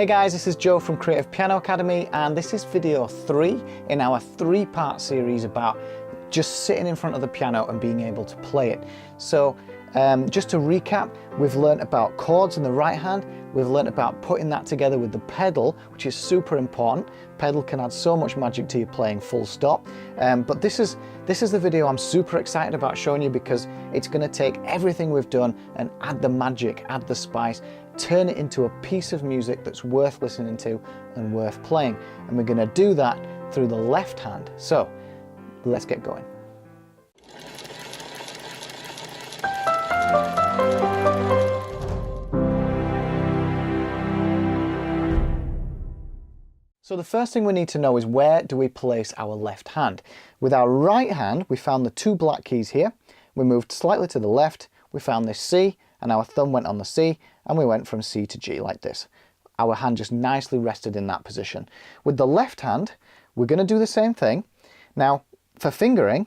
Hey guys, this is Joe from Creative Piano Academy, and this is video 3 in our 3-part series about just sitting in front of the piano and being able to play it. So just to recap, we've learnt about chords in the right hand, we've learnt about putting that together with the pedal, which is super important. Pedal can add so much magic to your playing, full stop. But this is the video I'm super excited about showing you, because it's going to take everything we've done and add the magic, add the spice, turn it into a piece of music that's worth listening to and worth playing. And we're going to do that through the left hand. So let's get going. So the first thing we need to know is, where do we place our left hand? With our right hand, we found the 2 black keys here. We moved slightly to the left, we found this C, and our thumb went on the C, and we went from C to G like this. Our hand just nicely rested in that position. With the left hand, we're going to do the same thing. Now, for fingering,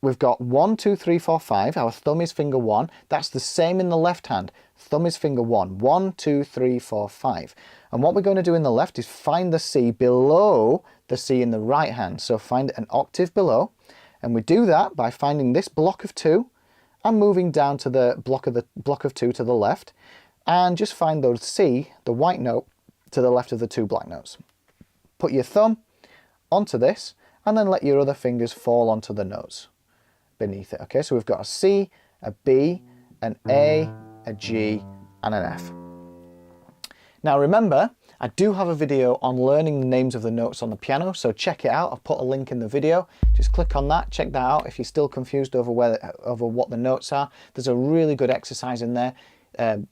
we've got 1, 2, 3, 4, 5. Our thumb is finger 1. That's the same in the left hand. Thumb is finger 1. 1, 2, 3, 4, 5. And what we're going to do in the left is find the C below the C in the right hand. So find an octave below. And we do that by finding this block of 2 and moving down to the block of 2 to the left. And just find the C, the white note, to the left of the 2 black notes. Put your thumb onto this and then let your other fingers fall onto the notes beneath it. Okay, so we've got a C, a B, an A, a G, and an F. Now remember, I do have a video on learning the names of the notes on the piano, so check it out. I've put a link in the video. Just click on that, check that out. If you're still confused over what the notes are, there's a really good exercise in there.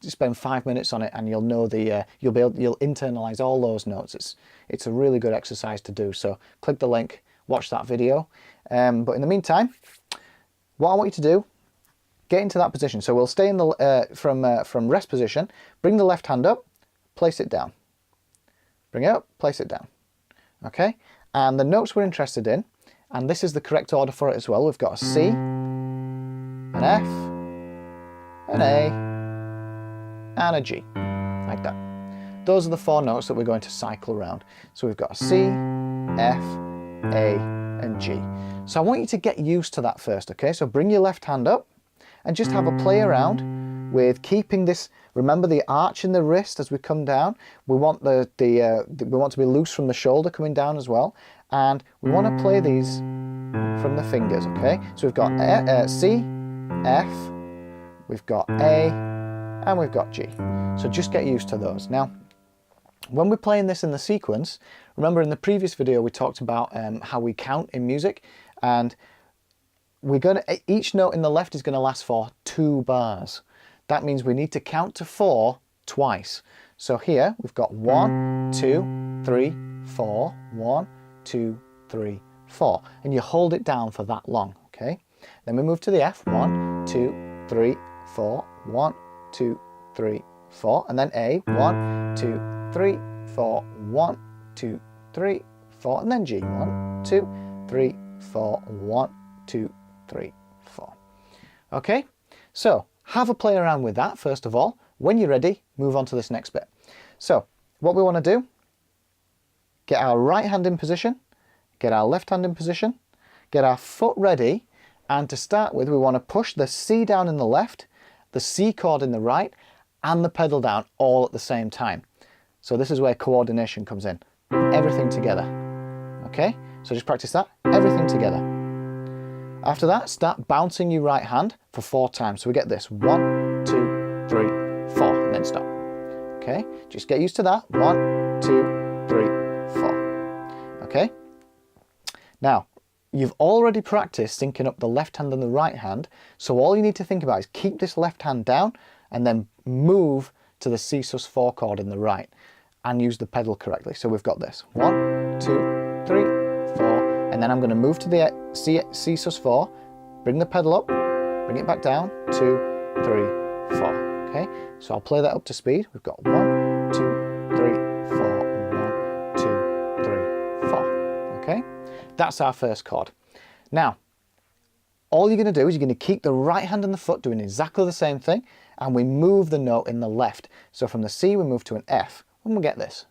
Just spend 5 minutes on it and you'll know you'll internalize all those notes. It's a really good exercise to do. So click the link, watch that video. But in the meantime, what I want you to do, get into that position. So we'll stay in the from rest position. Bring the left hand up, place it down. Bring it up, place it down. Okay, and the notes we're interested in, and this is the correct order for it as well. We've got a C, an F, an A, and a G, like that. Those are the 4 notes that we're going to cycle around. So we've got a C, F, A, and G. So I want you to get used to that first, okay? So bring your left hand up and just have a play around with keeping this. Remember the arch in the wrist as we come down. We want we want to be loose from the shoulder coming down as well, and we want to play these from the fingers, okay? So we've got C, F, we've got A, and we've got G. So just get used to those. Now, when we're playing this in the sequence, remember in the previous video we talked about how we count in music, and each note in the left is going to last for 2 bars. That means we need to count to 4 twice. So here we've got 1, 2, 3, 4, 1, 2, 3, 4. And you hold it down for that long, okay? Then we move to the F, 1, 2, 3, 4, 1, 2, 3, 4. And then A, 1, 2, 3, 4, 1, 2, 3, 4. And then G, 1, 2, 3, 4, 1, 2, 3, 4. Okay, so have a play around with that first of all. When you're ready, move on to this next bit. So what we want to do, get our right hand in position, get our left hand in position, get our foot ready, and to start with we want to push the C down in the left, the C chord in the right, and the pedal down all at the same time. So this is where coordination comes in. Everything together. Okay, so just practice that, everything together. After that, start bouncing your right hand for 4 times. So we get this, 1, 2, 3, 4, and then stop. Okay, just get used to that. 1, 2, 3, 4. Okay, now you've already practiced syncing up the left hand and the right hand, so all you need to think about is keep this left hand down and then move to the C sus4 chord in the right and use the pedal correctly. So we've got this, 1, 2, 3, 4, and then I'm going to move to the C sus4, bring the pedal up, bring it back down, 2, 3, 4. Okay, so I'll play that up to speed. We've got 1, 2, 3, 4, 1, 2, 3, 4. Okay, that's our first chord. Now, all you're going to do is you're going to keep the right hand and the foot doing exactly the same thing, and we move the note in the left. So from the C we move to an F. and we'll get this.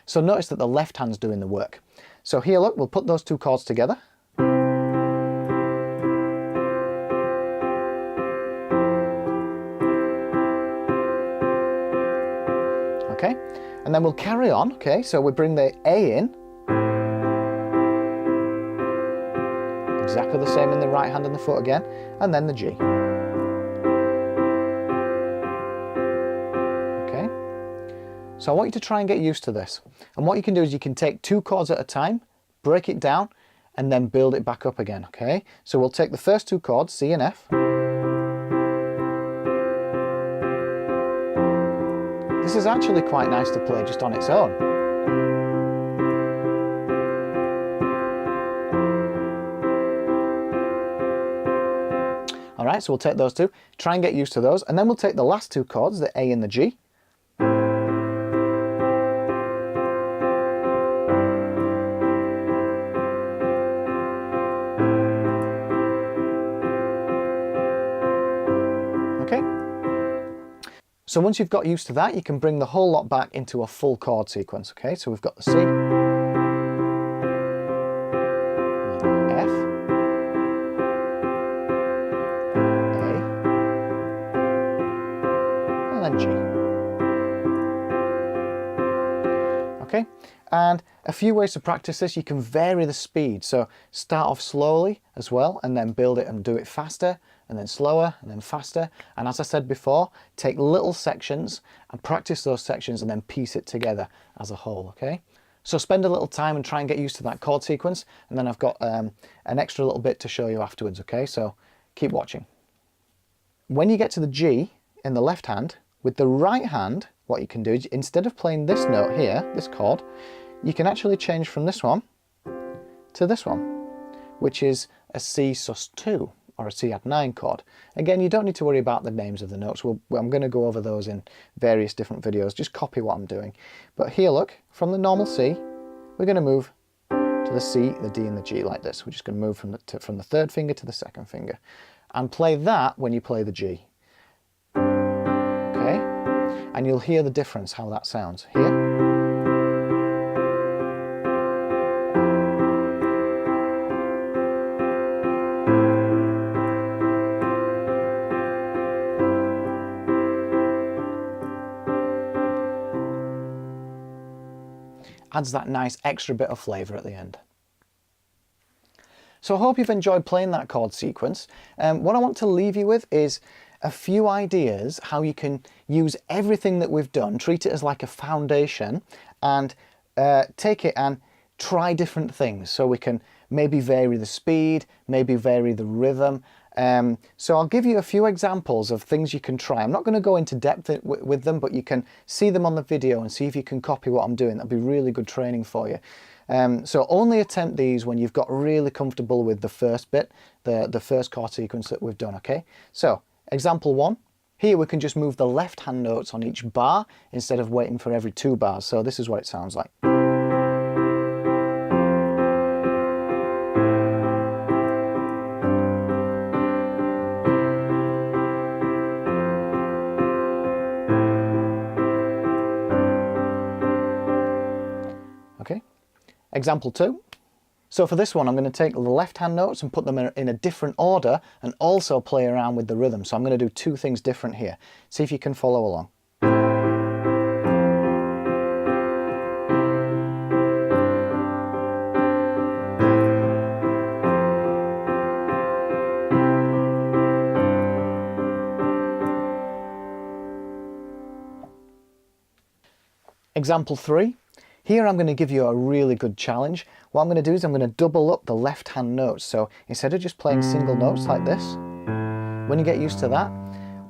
So notice that the left hand's doing the work. So here, look, we'll put those two chords together. Okay, and then we'll carry on. Okay, so we bring the A in. Exactly the same in the right hand and the foot again, and then the G. Okay, so I want you to try and get used to this. And what you can do is you can take two chords at a time, break it down, and then build it back up again, okay? So we'll take the first two chords, C and F. This is actually quite nice to play just on its own. All right, so we'll take those two, try and get used to those, and then we'll take the last two chords, the A and the G. Okay. So once you've got used to that, you can bring the whole lot back into a full chord sequence, okay? So we've got the C, F, and G. Okay, and a few ways to practice this. You can vary the speed, so start off slowly as well and then build it and do it faster and then slower and then faster. And as I said before, take little sections and practice those sections and then piece it together as a whole, okay? So spend a little time and try and get used to that chord sequence, and then I've got an extra little bit to show you afterwards, okay? So keep watching. When you get to the G in the left hand, with the right hand, what you can do is instead of playing this note here, this chord, you can actually change from this one to this one, which is a C sus2 or a C add 9 chord. Again, you don't need to worry about the names of the notes. I'm going to go over those in various different videos. Just copy what I'm doing. But here, look, from the normal C, we're going to move to the C, the D and the G like this. We're just going to move from the third finger to the second finger and play that when you play the G. Okay, and you'll hear the difference, how that sounds. Here. Adds that nice extra bit of flavour at the end. So I hope you've enjoyed playing that chord sequence. What I want to leave you with is a few ideas how you can use everything that we've done, treat it as like a foundation, and take it and try different things. So we can maybe vary the speed, maybe vary the rhythm. So I'll give you a few examples of things you can try. I'm not going to go into depth with them, but you can see them on the video and see if you can copy what I'm doing. That'll be really good training for you. So only attempt these when you've got really comfortable with the first bit, the first chord sequence that we've done, okay? So, example 1. Here we can just move the left hand notes on each bar instead of waiting for every 2 bars. So this is what it sounds like. Okay, example 2. So for this one, I'm going to take the left hand notes and put them in a different order and also play around with the rhythm. So I'm going to do 2 things different here. See if you can follow along. Example 3. Here I'm going to give you a really good challenge. What I'm going to do is I'm going to double up the left hand notes. So instead of just playing single notes like this, when you get used to that,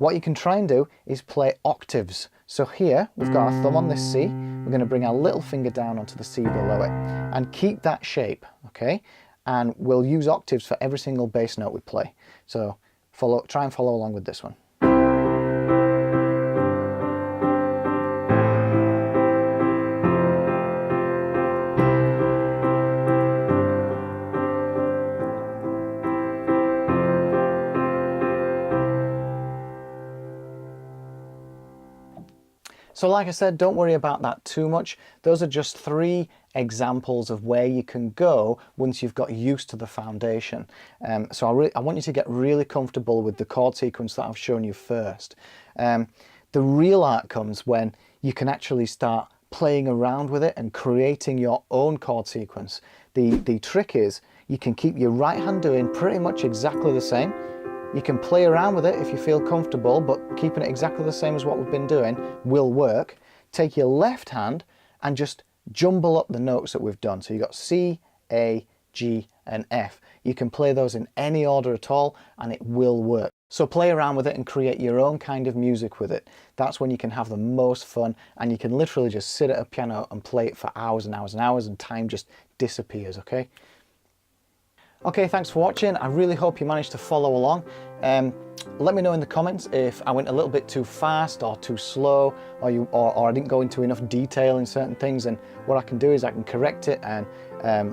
what you can try and do is play octaves. So here we've got our thumb on this C, we're going to bring our little finger down onto the C below it and keep that shape, okay? And we'll use octaves for every single bass note we play. So try and follow along with this one. So like I said, don't worry about that too much. Those are just 3 examples of where you can go once you've got used to the foundation. So I want you to get really comfortable with the chord sequence that I've shown you first. The real art comes when you can actually start playing around with it and creating your own chord sequence. The trick is you can keep your right hand doing pretty much exactly the same. You can play around with it if you feel comfortable, but keeping it exactly the same as what we've been doing will work. Take your left hand and just jumble up the notes that we've done. So you've got C, A, G and F. You can play those in any order at all and it will work. So play around with it and create your own kind of music with it. That's when you can have the most fun, and you can literally just sit at a piano and play it for hours and hours and hours, and time just disappears, okay? Okay, thanks for watching. I really hope you managed to follow along. Let me know in the comments if I went a little bit too fast or too slow, or I didn't go into enough detail in certain things, and what I can do is I can correct it and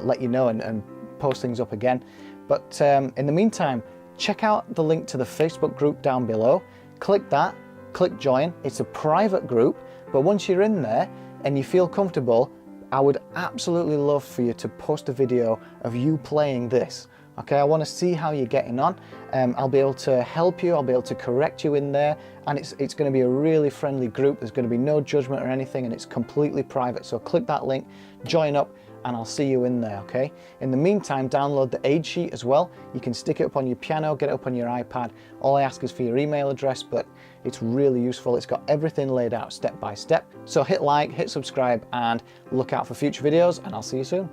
let you know and post things up again. But in the meantime, check out the link to the Facebook group down below. Click that, click join. It's a private group, but once you're in there and you feel comfortable, I would absolutely love for you to post a video of you playing this. Okay, I want to see how you're getting on. I'll be able to help you, I'll be able to correct you in there, and it's going to be a really friendly group. There's going to be no judgment or anything, and it's completely private. So click that link, join up, and I'll see you in there, okay? In the meantime, download the aid sheet as well. You can stick it up on your piano, get it up on your iPad. All I ask is for your email address, but it's really useful. It's got everything laid out step by step. So hit like, hit subscribe, and look out for future videos, and I'll see you soon.